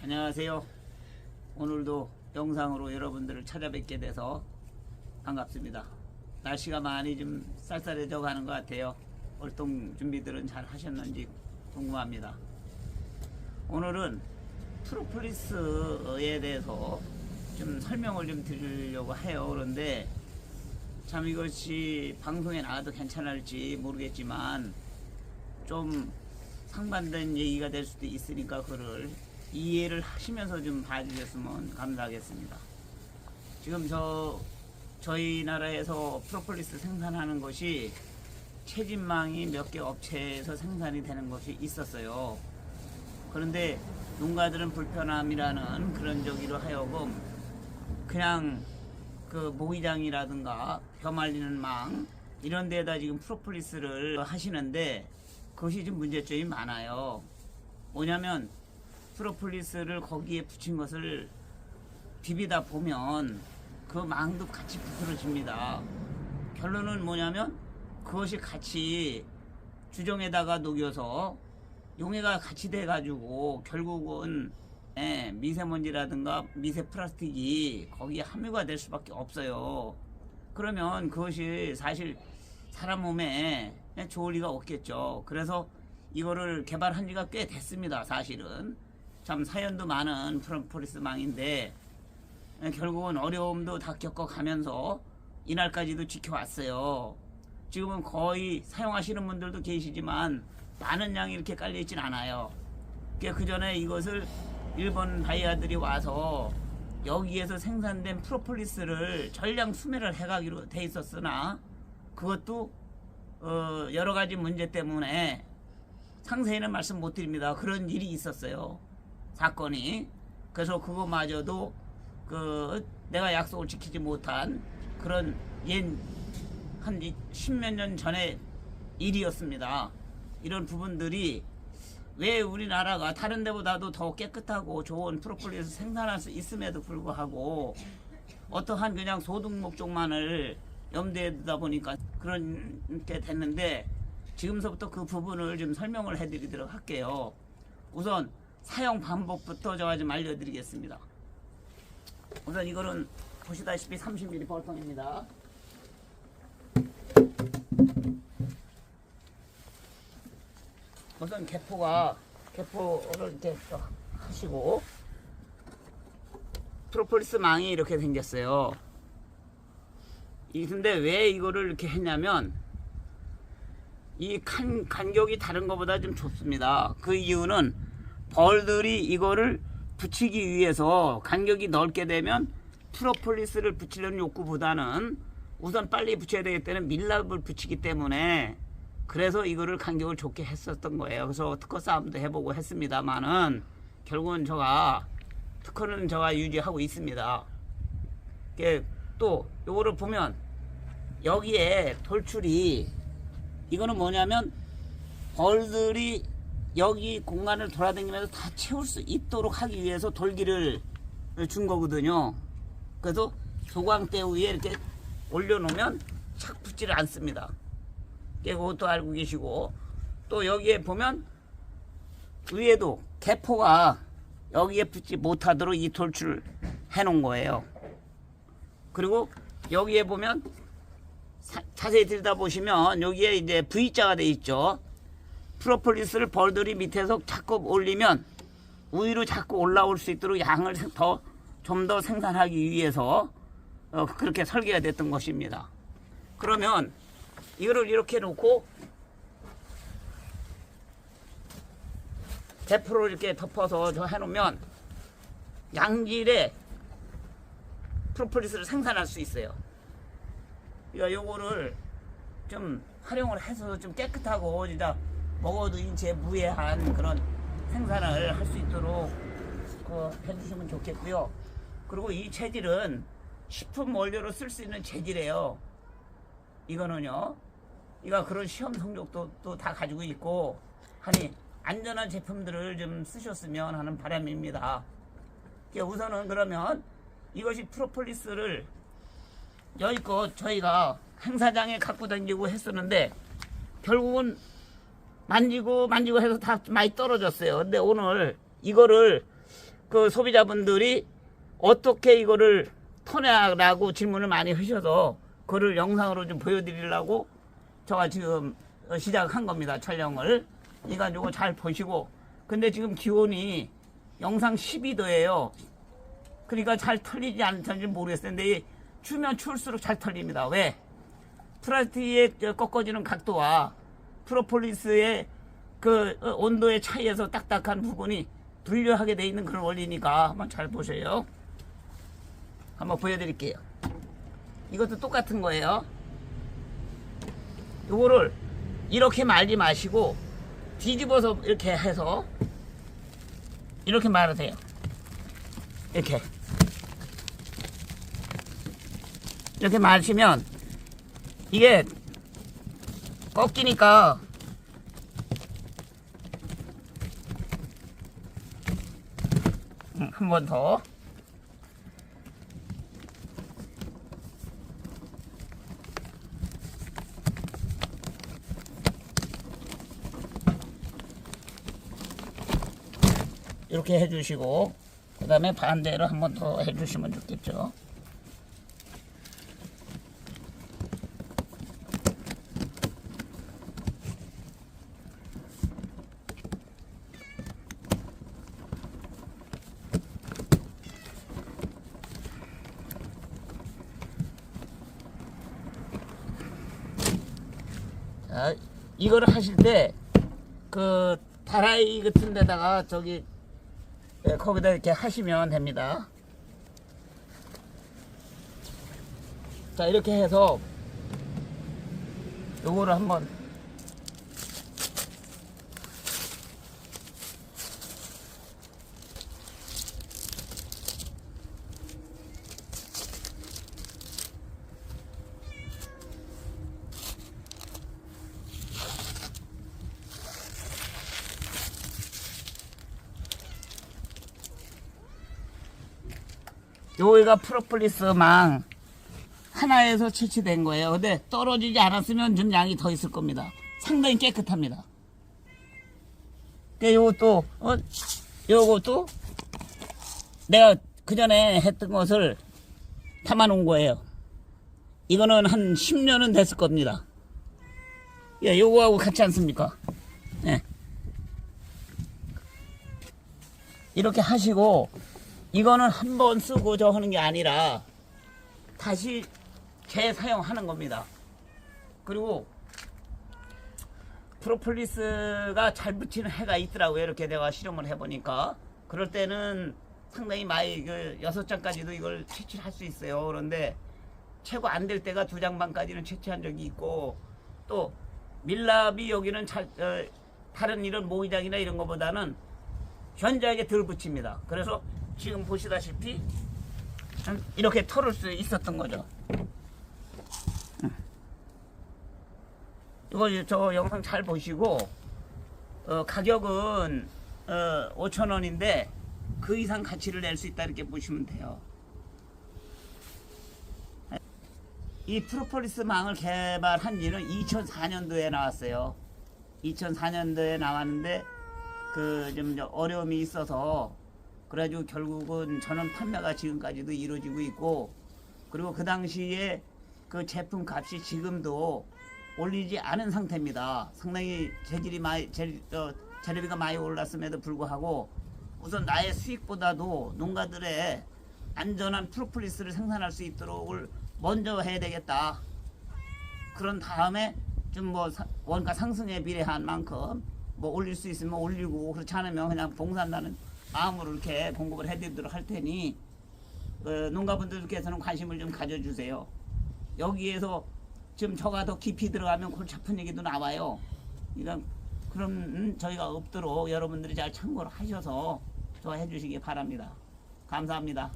안녕하세요. 오늘도 영상으로 여러분들을 찾아뵙게 돼서 반갑습니다. 날씨가 많이 좀 쌀쌀해져 가는 것 같아요. 활동 준비들은 잘 하셨는지 궁금합니다. 오늘은 프로폴리스에 대해서 좀 설명을 좀 드리려고 해요. 그런데 참 이것이 방송에 나와도 괜찮을지 모르겠지만 좀 상반된 얘기가 될 수도 있으니까 그를 이해를 하시면서 좀 봐주셨으면 감사하겠습니다. 지금 저희 나라에서 프로폴리스 생산하는 것이 채집망이 몇 개 업체에서 생산이 되는 것이 있었어요. 그런데 농가들은 불편함이라는 그런 저기로 하여금 그냥 그 모기장이라든가 벼 말리는 망 이런 데에다 지금 프로폴리스를 하시는데 그것이 좀 문제점이 많아요. 뭐냐면 프로폴리스를 거기에 붙인 것을 비비다 보면 그 망도 같이 부스러집니다. 결론은 뭐냐면 그것이 같이 주정에다가 녹여서 용해가 같이 돼가지고 결국은 미세먼지라든가 미세 플라스틱이 거기에 함유가 될 수밖에 없어요. 그러면 그것이 사실 사람 몸에 좋을 리가 없겠죠. 그래서 이거를 개발한 지가 꽤 됐습니다. 사실은 참 사연도 많은 프로폴리스 망인데 결국은 어려움도 다 겪어가면서 이날까지도 지켜왔어요. 지금은 거의 사용하시는 분들도 계시지만 많은 양이 이렇게 깔려있진 않아요. 그 전에 이것을 일본 바이어들이 와서 여기에서 생산된 프로폴리스를 전량 수매를 해가기로 돼 있었으나 그것도 여러가지 문제 때문에 상세히는 말씀 못 드립니다. 그런 일이 있었어요. 사건이. 그래서 그거마저도 내가 약속을 지키지 못한 그런 한 10몇 년 전의 일이었습니다. 이런 부분들이 왜 우리나라가 다른 데보다도 더 깨끗하고 좋은 프로폴리스 생산할 수 있음에도 불구하고 어떠한 그냥 소득 목적만을 염두에 두다 보니까 그런 게 됐는데 지금서부터 그 부분을 좀 설명을 해드리도록 할게요. 우선 사용 방법부터 제가 좀 알려드리겠습니다. 우선 이거는 보시다시피 30mm 벌통입니다. 우선 개포를 이렇게 하시고 프로폴리스 망이 이렇게 생겼어요. 근데 왜 이거를 이렇게 했냐면 이 간격이 다른 것보다 좀 좁습니다. 그 이유는 벌들이 이거를 붙이기 위해서 간격이 넓게 되면 프로폴리스를 붙이려는 욕구보다는 우선 빨리 붙여야 되겠다는 밀랍을 붙이기 때문에 그래서 이거를 간격을 좁게 했었던 거예요. 그래서 특허 싸움도 해보고 했습니다만은 결국은 특허는 제가 유지하고 있습니다. 또 요거를 보면 여기에 돌출이 이거는 뭐냐면 벌들이 여기 공간을 돌아다니면서 다 채울 수 있도록 하기 위해서 돌기를 준 거거든요. 그래서 조광대 위에 이렇게 올려놓으면 착 붙지를 않습니다. 그것도 알고 계시고 또 여기에 보면 위에도 개포가 여기에 붙지 못하도록 이 돌출을 해놓은 거예요. 그리고 여기에 보면 자세히 들여다보시면 여기에 이제 V자가 돼 있죠. 프로폴리스를 벌들이 밑에서 자꾸 올리면 위로 자꾸 올라올 수 있도록 양을 좀 더 생산하기 위해서 그렇게 설계가 됐던 것입니다. 그러면 이거를 이렇게 놓고 대포로 이렇게 덮어서 해놓으면 양질의 프로폴리스를 생산할 수 있어요. 그러니까 요거를 좀 활용을 해서 좀 깨끗하고 진짜 먹어도 인체에 무해한 그런 생산을 할 수 있도록 해주시면 좋겠고요. 그리고 이 재질은 식품 원료로 쓸 수 있는 재질이에요. 이거는요. 이거 그런 시험 성적도 또 다 가지고 있고 하니 안전한 제품들을 좀 쓰셨으면 하는 바람입니다. 우선은 그러면 이것이 프로폴리스를 여기껏 저희가 행사장에 갖고 다니고 했었는데 결국은 만지고 해서 다 많이 떨어졌어요. 근데 오늘 이거를 그 소비자분들이 어떻게 이거를 터내라고 질문을 많이 하셔서 그걸 영상으로 좀 보여드리려고 제가 지금 시작한 겁니다. 촬영을. 그러니까 이거 잘 보시고. 근데 지금 기온이 영상 12도예요. 그러니까 잘 털리지 않는지 모르겠어요. 근데 추면 추울수록 잘 털립니다. 왜? 플라스틱의 꺾어지는 각도와 프로폴리스의 그 온도의 차이에서 딱딱한 부분이 분류하게 돼 있는 그런 원리니까 한번 잘 보세요. 한번 보여드릴게요. 이것도 똑같은 거예요. 요거를 이렇게 말지 마시고 뒤집어서 이렇게 해서 이렇게 말으세요. 이렇게 마시면 이게 꺾이니까 한 번 더. 이렇게 해주시고 그 다음에 반대로 한 번 더 해주시면 좋겠죠. 자, 이거를 하실 때 그 다라이 같은 데다가 저기 거기다 이렇게 하시면 됩니다. 자, 이렇게 해서 요거를 한번 여기가 프로폴리스 망 하나에서 채취된 거예요. 근데 떨어지지 않았으면 좀 양이 더 있을 겁니다. 상당히 깨끗합니다. 요것도 요것도 내가 그 전에 했던 것을 담아 놓은 거예요. 이거는 한 10년은 됐을 겁니다. 예, 요거하고 같지 않습니까? 예. 이렇게 하시고 이거는 한 번 쓰고 저 하는 게 아니라 다시 재사용하는 겁니다. 그리고 프로폴리스가 잘 붙이는 해가 있더라고요. 이렇게 내가 실험을 해보니까. 그럴 때는 상당히 많이 6장까지도 이걸 채취할 수 있어요. 그런데 최고 안 될 때가 2장 반까지는 채취한 적이 있고, 또 밀랍이 여기는 다른 이런 모기장이나 이런 것보다는 현저하게 덜 붙입니다. 그래서 지금 보시다시피 이렇게 털을 수 있었던 거죠. 이거 저 영상 잘 보시고 가격은 5,000원인데 그 이상 가치를 낼 수 있다 이렇게 보시면 돼요. 이 프로폴리스 망을 개발한 지는 2004년도에 나왔어요. 2004년도에 나왔는데 좀 어려움이 있어서 그래가지고 결국은 전원 판매가 지금까지도 이루어지고 있고, 그리고 그 당시에 그 제품 값이 지금도 올리지 않은 상태입니다. 상당히 재료비가 많이 올랐음에도 불구하고 우선 나의 수익보다도 농가들의 안전한 프로폴리스를 생산할 수 있도록 먼저 해야 되겠다. 그런 다음에 좀 원가 상승에 비례한 만큼 올릴 수 있으면 올리고, 그렇지 않으면 그냥 봉사한다는 마음으로 이렇게 공급을 해드리도록 할 테니 농가분들께서는 관심을 좀 가져주세요. 여기에서 지금 저가 더 깊이 들어가면 골치 아픈 얘기도 나와요. 그러니까 그럼 저희가 없도록 여러분들이 잘 참고를 하셔서 좋아해 주시기 바랍니다. 감사합니다.